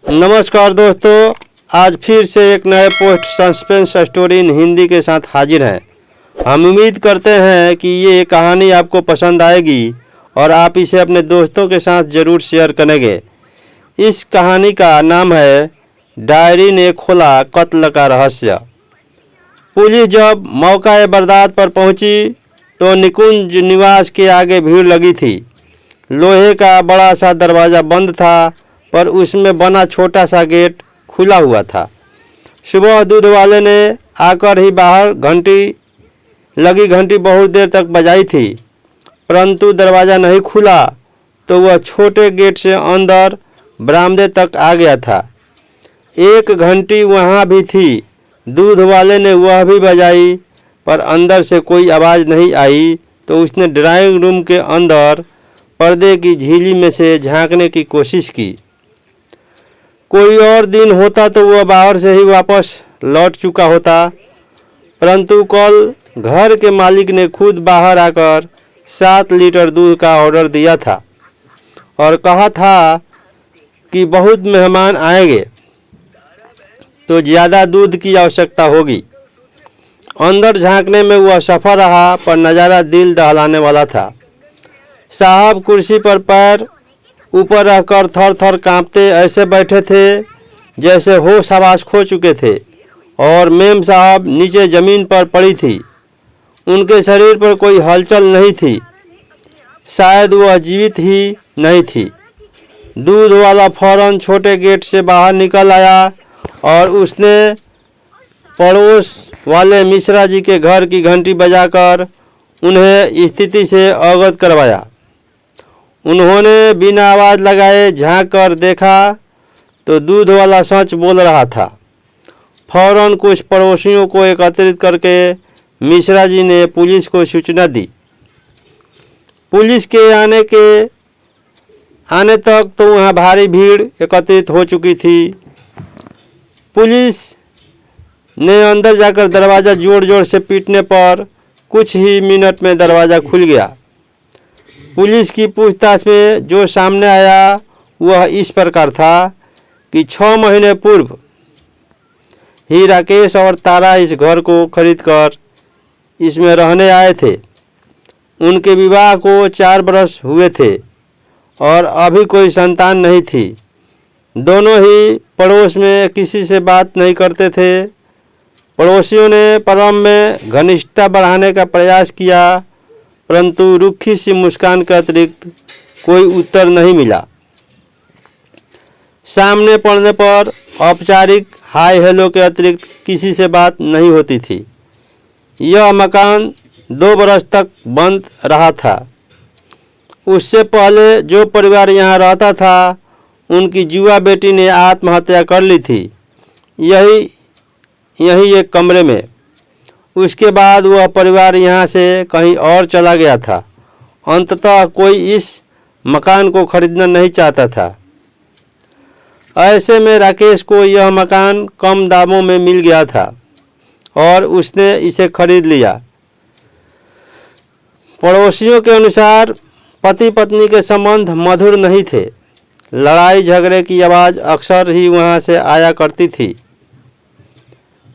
नमस्कार दोस्तों, आज फिर से एक नए post suspense story in Hindi के साथ हाजिर हैं। हम उम्मीद करते हैं कि ये कहानी आपको पसंद आएगी और आप इसे अपने दोस्तों के साथ ज़रूर शेयर करेंगे। इस कहानी का नाम है डायरी ने खोला कत्ल का रहस्य। पुलिस जब मौका बर्दात पर पहुंची तो निकुंज निवास के आगे भीड़ लगी थी। लोहे का बड़ा सा दरवाज़ा बंद था, पर उसमें बना छोटा सा गेट खुला हुआ था। सुबह दूध वाले ने आकर ही बाहर घंटी बहुत देर तक बजाई थी, परंतु दरवाज़ा नहीं खुला तो वह छोटे गेट से अंदर बरामदे तक आ गया था। एक घंटी वहाँ भी थी। दूध वाले ने वह भी बजाई, पर अंदर से कोई आवाज़ नहीं आई। तो उसने ड्राइंग रूम के अंदर पर्दे की झिल्ली में से झांकने की कोशिश की। कोई और दिन होता तो वह बाहर से ही वापस लौट चुका होता, परंतु कल घर के मालिक ने खुद बाहर आकर 7 लीटर दूध का ऑर्डर दिया था और कहा था कि बहुत मेहमान आएंगे तो ज़्यादा दूध की आवश्यकता होगी। अंदर झांकने में वह सफल रहा, पर नज़ारा दिल दहलाने वाला था। साहब कुर्सी पर पैर ऊपर रहकर थर थर कांपते ऐसे बैठे थे जैसे होश हवास खो चुके थे, और मेम साहब नीचे ज़मीन पर पड़ी थी। उनके शरीर पर कोई हलचल नहीं थी, शायद वह जीवित ही नहीं थी। दूध वाला फौरन छोटे गेट से बाहर निकल आया और उसने पड़ोस वाले मिश्रा जी के घर की घंटी बजाकर उन्हें स्थिति से अवगत करवाया। उन्होंने बिना आवाज़ लगाए झांक कर देखा तो दूध वाला सच बोल रहा था। फौरन कुछ पड़ोसियों को एकत्रित करके मिश्रा जी ने पुलिस को सूचना दी। पुलिस के आने तक तो वहाँ भारी भीड़ एकत्रित हो चुकी थी। पुलिस ने अंदर जाकर दरवाज़ा जोर जोर से पीटने पर कुछ ही मिनट में दरवाज़ा खुल गया। पुलिस की पूछताछ में जो सामने आया वह इस प्रकार था कि 6 महीने पूर्व ही राकेश और तारा इस घर को खरीदकर इसमें रहने आए थे। उनके विवाह को 4 बरस हुए थे और अभी कोई संतान नहीं थी। दोनों ही पड़ोस में किसी से बात नहीं करते थे। पड़ोसियों ने परम में घनिष्ठता बढ़ाने का प्रयास किया, परंतु रूखी सी मुस्कान के अतिरिक्त कोई उत्तर नहीं मिला। सामने पड़ने पर औपचारिक हाय हेलो के अतिरिक्त किसी से बात नहीं होती थी। यह मकान 2 बरस तक बंद रहा था। उससे पहले जो परिवार यहाँ रहता था उनकी जुआ बेटी ने आत्महत्या कर ली थी, यही एक कमरे में। उसके बाद वह परिवार यहाँ से कहीं और चला गया था। अंततः कोई इस मकान को खरीदना नहीं चाहता था। ऐसे में राकेश को यह मकान कम दामों में मिल गया था और उसने इसे खरीद लिया। पड़ोसियों के अनुसार पति पत्नी के संबंध मधुर नहीं थे। लड़ाई झगड़े की आवाज़ अक्सर ही वहाँ से आया करती थी।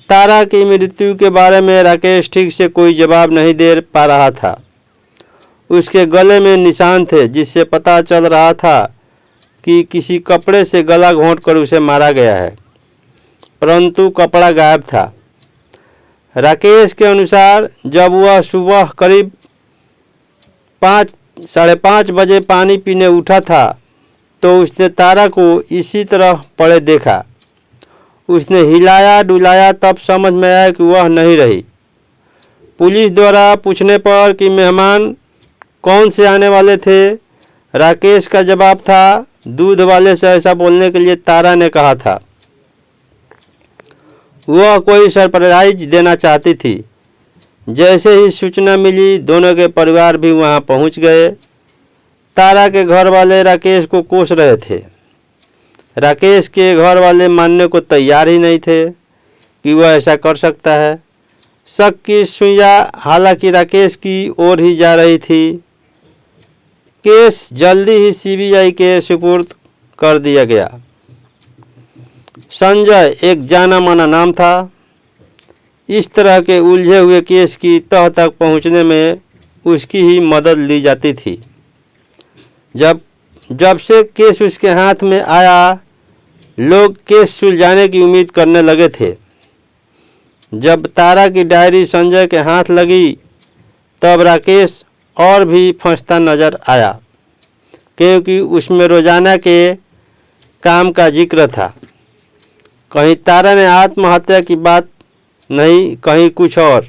तारा की मृत्यु के बारे में राकेश ठीक से कोई जवाब नहीं दे पा रहा था। उसके गले में निशान थे जिससे पता चल रहा था कि किसी कपड़े से गला घोंटकर उसे मारा गया है, परंतु कपड़ा गायब था। राकेश के अनुसार जब वह सुबह करीब 5-5:30 बजे पानी पीने उठा था तो उसने तारा को इसी तरह पड़े देखा। उसने हिलाया डुलाया, तब समझ में आया कि वह नहीं रही। पुलिस द्वारा पूछने पर कि मेहमान कौन से आने वाले थे, राकेश का जवाब था दूध वाले से ऐसा बोलने के लिए तारा ने कहा था। वह कोई सरप्राइज देना चाहती थी। जैसे ही सूचना मिली दोनों के परिवार भी वहां पहुंच गए। तारा के घर वाले राकेश को कोस रहे थे। राकेश के घर वाले मानने को तैयार ही नहीं थे कि वह ऐसा कर सकता है। शक की सुइयां हालांकि राकेश की ओर ही जा रही थी। केस जल्दी ही सीबीआई के सुपुर्द कर दिया गया। संजय एक जाना माना नाम था। इस तरह के उलझे हुए केस की तह तक पहुंचने में उसकी ही मदद ली जाती थी। जब जब से केस उसके हाथ में आया, लोग केस सुलझाने की उम्मीद करने लगे थे। जब तारा की डायरी संजय के हाथ लगी, तब राकेश और भी फंसता नजर आया, क्योंकि उसमें रोजाना के काम का जिक्र था। कहीं तारा ने आत्महत्या की बात नहीं, कहीं कुछ और।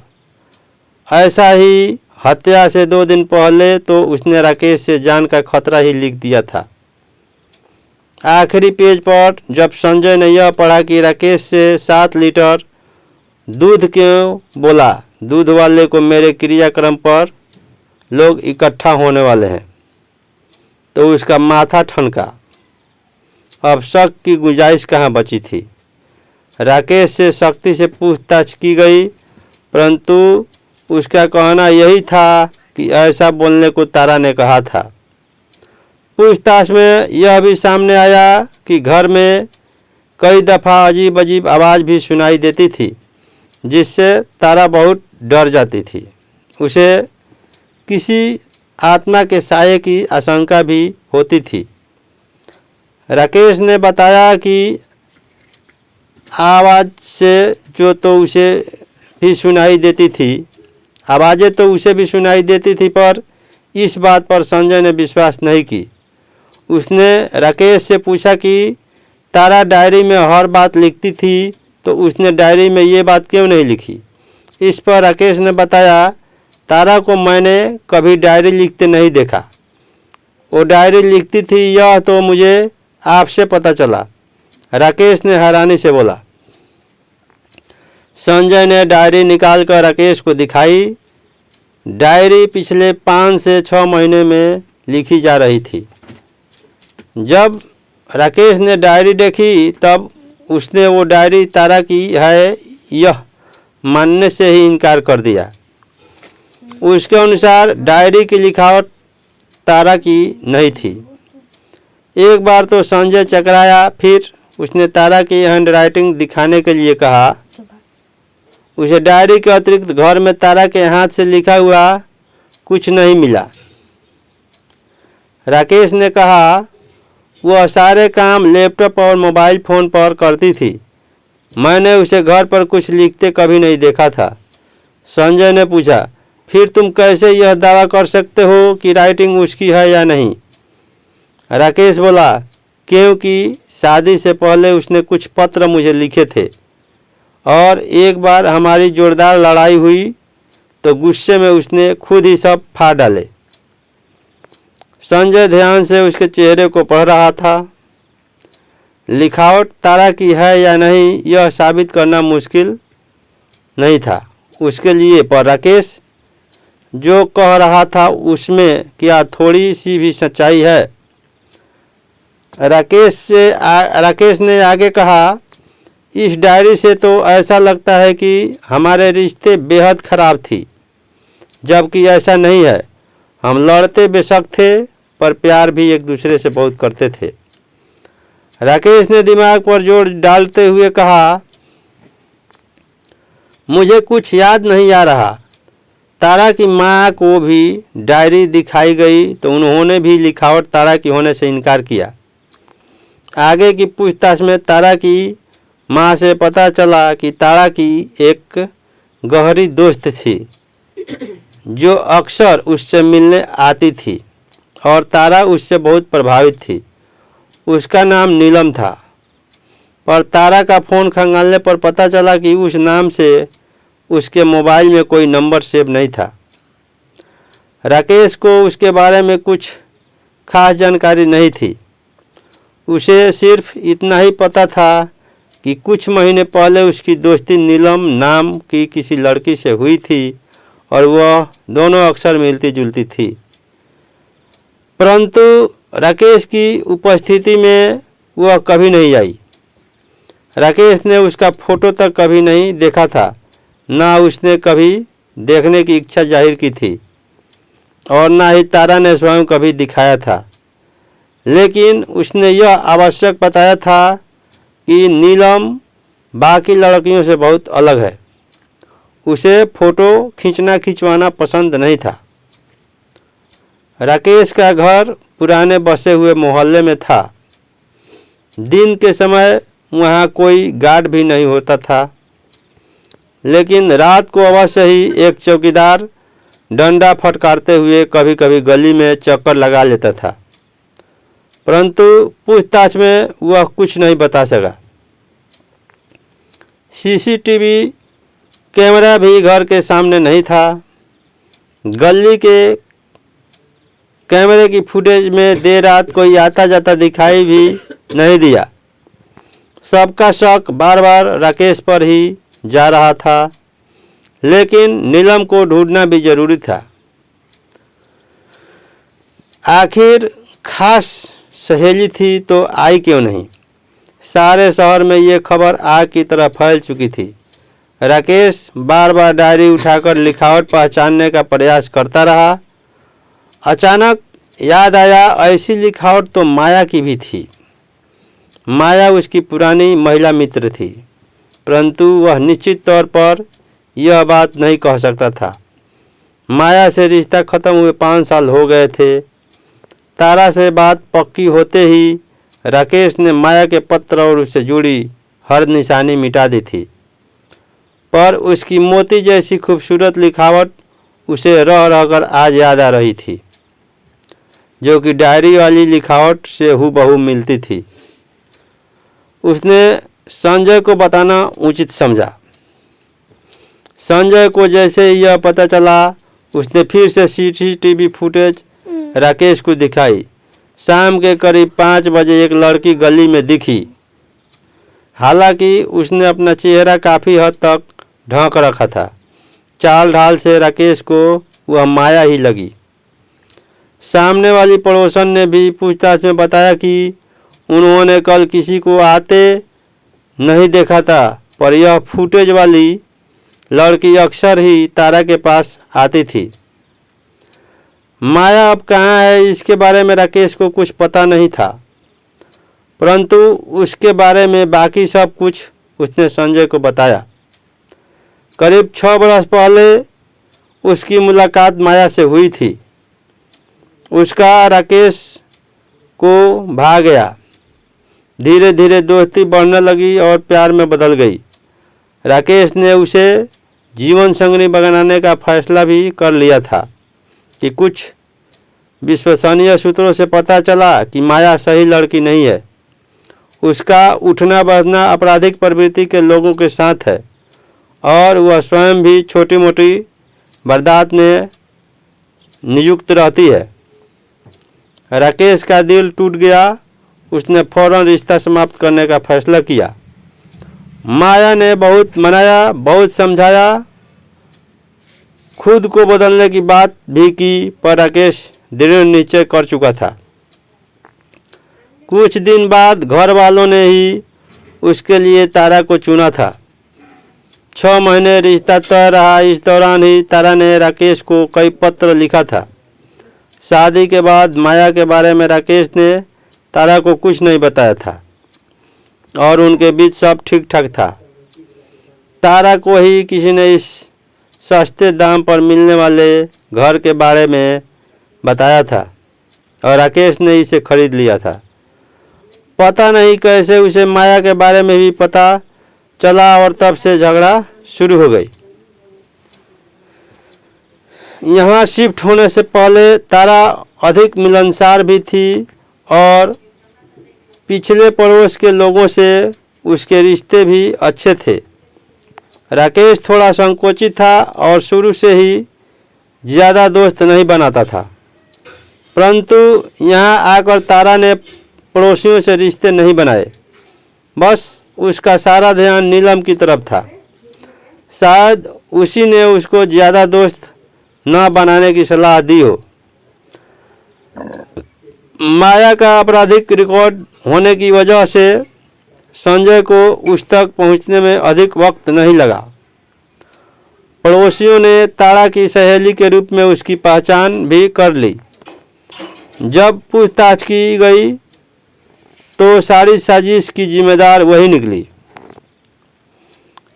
ऐसा ही हत्या से 2 दिन पहले तो उसने राकेश से जान का खतरा ही लिख दिया था। आखिरी पेज पर जब संजय ने यह पढ़ा कि राकेश से 7 लीटर दूध क्यों बोला, दूध वाले को मेरे क्रियाक्रम पर लोग इकट्ठा होने वाले हैं, तो उसका माथा ठनका। अब शक की गुंजाइश कहाँ बची थी। राकेश से सख्ती से पूछताछ की गई, परंतु उसका कहना यही था कि ऐसा बोलने को तारा ने कहा था। पूछताछ में यह भी सामने आया कि घर में कई दफ़ा अजीब अजीब आवाज़ भी सुनाई देती थी, जिससे तारा बहुत डर जाती थी। उसे किसी आत्मा के साये की आशंका भी होती थी। राकेश ने बताया कि आवाज़ से जो तो उसे भी सुनाई देती थी, आवाज़ें तो उसे भी सुनाई देती थी, पर इस बात पर संजय ने विश्वास नहीं की। उसने राकेश से पूछा कि तारा डायरी में हर बात लिखती थी, तो उसने डायरी में ये बात क्यों नहीं लिखी। इस पर राकेश ने बताया, तारा को मैंने कभी डायरी लिखते नहीं देखा। वो डायरी लिखती थी यह तो मुझे आपसे पता चला। राकेश ने हैरानी से बोला। संजय ने डायरी निकालकर राकेश को दिखाई। डायरी पिछले 5 से 6 महीने में लिखी जा रही थी। जब राकेश ने डायरी देखी, तब उसने वो डायरी तारा की है यह मानने से ही इनकार कर दिया। उसके अनुसार डायरी की लिखावट तारा की नहीं थी। एक बार तो संजय चकराया, फिर उसने तारा की हैंडराइटिंग दिखाने के लिए कहा। उसे डायरी के अतिरिक्त घर में तारा के हाथ से लिखा हुआ कुछ नहीं मिला। राकेश ने कहा, वह सारे काम लैपटॉप और मोबाइल फ़ोन पर करती थी। मैंने उसे घर पर कुछ लिखते कभी नहीं देखा था। संजय ने पूछा, फिर तुम कैसे यह दावा कर सकते हो कि राइटिंग उसकी है या नहीं। राकेश बोला, क्योंकि शादी से पहले उसने कुछ पत्र मुझे लिखे थे, और एक बार हमारी जोरदार लड़ाई हुई तो गुस्से में उसने खुद ही सब फाड़ डाले। संजय ध्यान से उसके चेहरे को पढ़ रहा था। लिखावट तारा की है या नहीं यह साबित करना मुश्किल नहीं था उसके लिए, पर राकेश जो कह रहा था उसमें क्या थोड़ी सी भी सच्चाई है। राकेश ने आगे कहा, इस डायरी से तो ऐसा लगता है कि हमारे रिश्ते बेहद खराब थी, जबकि ऐसा नहीं है। हम लड़ते बेशक थे, पर प्यार भी एक दूसरे से बहुत करते थे। राकेश ने दिमाग पर जोर डालते हुए कहा, मुझे कुछ याद नहीं आ रहा। तारा की माँ को भी डायरी दिखाई गई तो उन्होंने भी लिखावट तारा की होने से इनकार किया। आगे की पूछताछ में तारा की माँ से पता चला कि तारा की एक गहरी दोस्त थी जो अक्सर उससे मिलने आती थी, और तारा उससे बहुत प्रभावित थी। उसका नाम नीलम था, पर तारा का फ़ोन खंगालने पर पता चला कि उस नाम से उसके मोबाइल में कोई नंबर सेव नहीं था। राकेश को उसके बारे में कुछ खास जानकारी नहीं थी। उसे सिर्फ इतना ही पता था कि कुछ महीने पहले उसकी दोस्ती नीलम नाम की किसी लड़की से हुई थी, और वह दोनों अक्सर मिलती जुलती थी। परंतु राकेश की उपस्थिति में वह कभी नहीं आई। राकेश ने उसका फ़ोटो तक कभी नहीं देखा था, ना उसने कभी देखने की इच्छा जाहिर की थी, और ना ही तारा ने स्वयं कभी दिखाया था। लेकिन उसने यह आवश्यक बताया था कि नीलम बाकी लड़कियों से बहुत अलग है। उसे फ़ोटो खिंचवाना पसंद नहीं था। राकेश का घर पुराने बसे हुए मोहल्ले में था। दिन के समय वहाँ कोई गार्ड भी नहीं होता था, लेकिन रात को अवश्य ही एक चौकीदार डंडा फटकारते हुए कभी कभी गली में चक्कर लगा लेता था, परंतु पूछताछ में वह कुछ नहीं बता सका। सीसीटीवी कैमरा भी घर के सामने नहीं था। गली के कैमरे की फुटेज में देर रात कोई आता जाता दिखाई भी नहीं दिया। सबका शक बार बार राकेश पर ही जा रहा था, लेकिन नीलम को ढूंढना भी जरूरी था। आखिर खास सहेली थी तो आई क्यों नहीं? सारे शहर में ये खबर आग की तरह फैल चुकी थी। राकेश बार बार डायरी उठाकर लिखावट पहचानने का प्रयास करता रहा। अचानक याद आया, ऐसी लिखावट तो माया की भी थी। माया उसकी पुरानी महिला मित्र थी, परंतु वह निश्चित तौर पर यह बात नहीं कह सकता था। माया से रिश्ता खत्म हुए 5 साल हो गए थे। तारा से बात पक्की होते ही राकेश ने माया के पत्र और उससे जुड़ी हर निशानी मिटा दी थी, पर उसकी मोती जैसी खूबसूरत लिखावट उसे रह रहकर आज याद आ रही थी, जो कि डायरी वाली लिखावट से हूबहू मिलती थी। उसने संजय को बताना उचित समझा। संजय को जैसे ही यह पता चला, उसने फिर से सीसीटीवी फुटेज राकेश को दिखाई। शाम के करीब 5 बजे एक लड़की गली में दिखी। हालांकि उसने अपना चेहरा काफ़ी हद तक ढक रखा था। चाल ढाल से राकेश को वह माया ही लगी। सामने वाली पड़ोसन ने भी पूछताछ में बताया कि उन्होंने कल किसी को आते नहीं देखा था, पर यह फुटेज वाली लड़की अक्सर ही तारा के पास आती थी। माया अब कहाँ है, इसके बारे में राकेश को कुछ पता नहीं था, परंतु उसके बारे में बाकी सब कुछ उसने संजय को बताया। करीब 6 बरस पहले उसकी मुलाकात माया से हुई थी। उसका राकेश को भा गया। धीरे धीरे दोस्ती बढ़ने लगी और प्यार में बदल गई। राकेश ने उसे जीवन संगनी बनाने का फैसला भी कर लिया था कि कुछ विश्वसनीय सूत्रों से पता चला कि माया सही लड़की नहीं है। उसका उठना बैठना आपराधिक प्रवृत्ति के लोगों के साथ है और वह स्वयं भी छोटी मोटी वारदात में नियुक्त रहती है। राकेश का दिल टूट गया। उसने फौरन रिश्ता समाप्त करने का फैसला किया। माया ने बहुत मनाया, बहुत समझाया, खुद को बदलने की बात भी की, पर राकेश दृढ़ निश्चय कर चुका था। कुछ दिन बाद घर वालों ने ही उसके लिए तारा को चुना था। 6 महीने रिश्ता तय रहा। इस दौरान ही तारा ने राकेश को कई पत्र लिखा था। शादी के बाद माया के बारे में राकेश ने तारा को कुछ नहीं बताया था और उनके बीच सब ठीक ठाक था। तारा को ही किसी ने इस सस्ते दाम पर मिलने वाले घर के बारे में बताया था और राकेश ने इसे खरीद लिया था। पता नहीं कैसे उसे माया के बारे में भी पता चला और तब से झगड़ा शुरू हो गई। यहाँ शिफ्ट होने से पहले तारा अधिक मिलनसार भी थी और पिछले पड़ोस के लोगों से उसके रिश्ते भी अच्छे थे। राकेश थोड़ा संकोचित था और शुरू से ही ज़्यादा दोस्त नहीं बनाता था, परंतु यहाँ आकर तारा ने पड़ोसियों से रिश्ते नहीं बनाए। बस उसका सारा ध्यान नीलम की तरफ था। शायद उसी ने उसको ज़्यादा दोस्त न बनाने की सलाह दी हो। माया का आपराधिक रिकॉर्ड होने की वजह से संजय को उस तक पहुंचने में अधिक वक्त नहीं लगा। पड़ोसियों ने तारा की सहेली के रूप में उसकी पहचान भी कर ली। जब पूछताछ की गई तो सारी साजिश की जिम्मेदार वही निकली।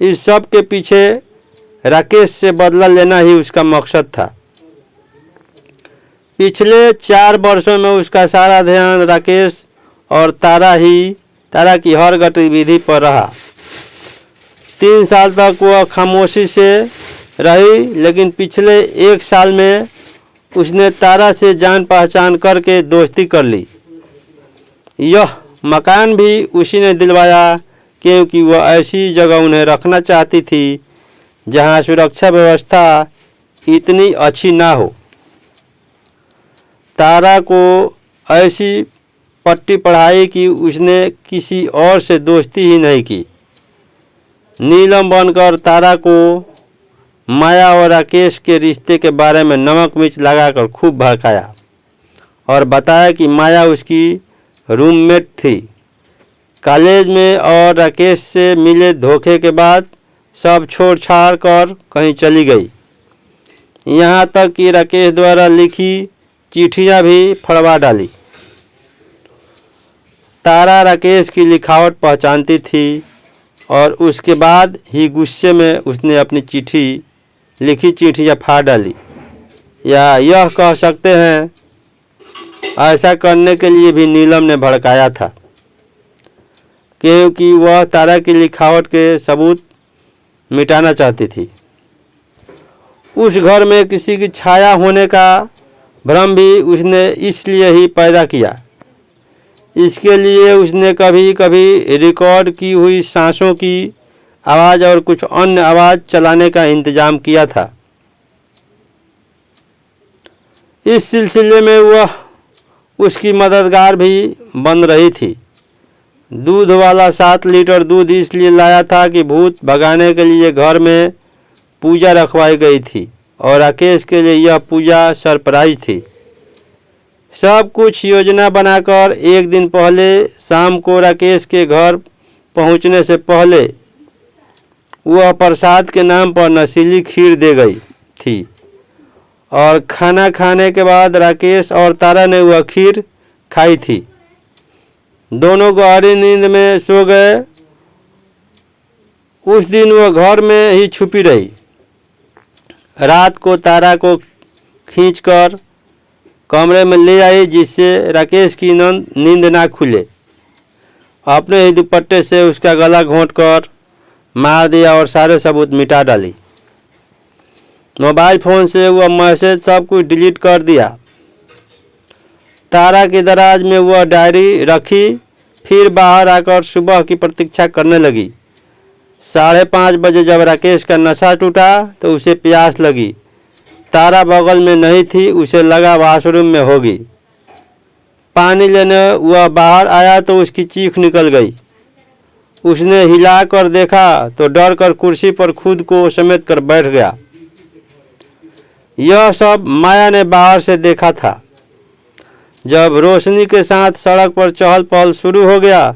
इस सब के पीछे राकेश से बदला लेना ही उसका मकसद था। पिछले 4 वर्षों में उसका सारा ध्यान राकेश और तारा की हर गतिविधि पर रहा। 3 साल तक वह खामोशी से रही, लेकिन पिछले 1 साल में उसने तारा से जान पहचान करके दोस्ती कर ली। यह मकान भी उसी ने दिलवाया, क्योंकि वह ऐसी जगह उन्हें रखना चाहती थी जहां सुरक्षा व्यवस्था इतनी अच्छी ना हो। तारा को ऐसी पट्टी पढ़ाई कि उसने किसी और से दोस्ती ही नहीं की। नीलम बनकर तारा को माया और राकेश के रिश्ते के बारे में नमक मिर्च लगाकर खूब भड़काया और बताया कि माया उसकी रूममेट थी। कॉलेज में और राकेश से मिले धोखे के बाद सब छोड़ छाड़ कर कहीं चली गई। यहाँ तक कि राकेश द्वारा लिखी चिट्ठियाँ भी फड़वा डाली। तारा राकेश की लिखावट पहचानती थी और उसके बाद ही गुस्से में उसने अपनी लिखी चिट्ठियाँ फाड़ डाली। या यह कह सकते हैं ऐसा करने के लिए भी नीलम ने भड़काया था, क्योंकि वह तारा की लिखावट के सबूत मिटाना चाहती थी। उस घर में किसी की छाया होने का भ्रम भी उसने इसलिए ही पैदा किया। इसके लिए उसने कभी कभी रिकॉर्ड की हुई सांसों की आवाज़ और कुछ अन्य आवाज़ चलाने का इंतज़ाम किया था। इस सिलसिले में वह उसकी मददगार भी बन रही थी। दूध वाला 7 लीटर दूध इसलिए लाया था कि भूत भगाने के लिए घर में पूजा रखवाई गई थी और राकेश के लिए यह पूजा सरप्राइज थी। सब कुछ योजना बनाकर एक दिन पहले शाम को राकेश के घर पहुंचने से पहले वह प्रसाद के नाम पर नशीली खीर दे गई थी और खाना खाने के बाद राकेश और तारा ने वह खीर खाई थी। दोनों गहरी नींद में सो गए। उस दिन वह घर में ही छुपी रही। रात को तारा को खींचकर कमरे में ले आई, जिससे राकेश की नींद ना खुले। अपने ही दुपट्टे से उसका गला घोंटकर मार दिया और सारे सबूत मिटा डाली। मोबाइल फ़ोन से वह मैसेज सब कुछ डिलीट कर दिया। तारा के दराज में वह डायरी रखी, फिर बाहर आकर सुबह की प्रतीक्षा करने लगी। 5:30 बजे जब राकेश का नशा टूटा तो उसे प्यास लगी। तारा बगल में नहीं थी, उसे लगा वॉशरूम में होगी। पानी लेने वह बाहर आया तो उसकी चीख निकल गई। उसने हिला कर देखा तो डर कर कुर्सी पर खुद को समेट कर बैठ गया। यह सब माया ने बाहर से देखा था। जब रोशनी के साथ सड़क पर चहल पहल शुरू हो गया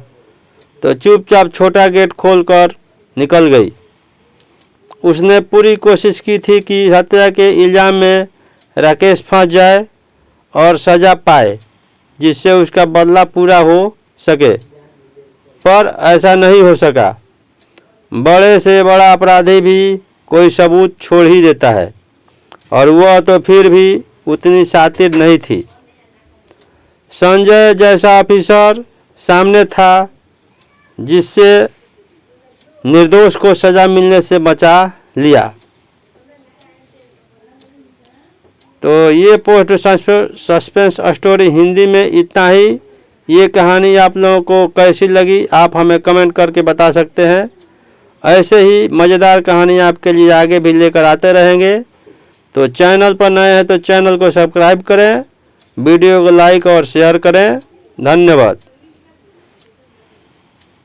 तो चुपचाप छोटा गेट खोलकर निकल गई। उसने पूरी कोशिश की थी कि हत्या के इल्ज़ाम में राकेश फंस जाए और सज़ा पाए, जिससे उसका बदला पूरा हो सके, पर ऐसा नहीं हो सका। बड़े से बड़ा अपराधी भी कोई सबूत छोड़ ही देता है और वह तो फिर भी उतनी शातिर नहीं थी। संजय जैसा ऑफिसर सामने था, जिससे निर्दोष को सज़ा मिलने से बचा लिया। तो ये पोस्ट सस्पेंस स्टोरी हिंदी में इतना ही। ये कहानी आप लोगों को कैसी लगी आप हमें कमेंट करके बता सकते हैं। ऐसे ही मज़ेदार कहानी आपके लिए आगे भी लेकर आते रहेंगे। तो चैनल पर नए हैं तो चैनल को सब्सक्राइब करें, वीडियो को लाइक और शेयर करें। धन्यवाद।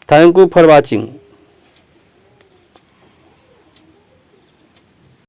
Thank you for watching.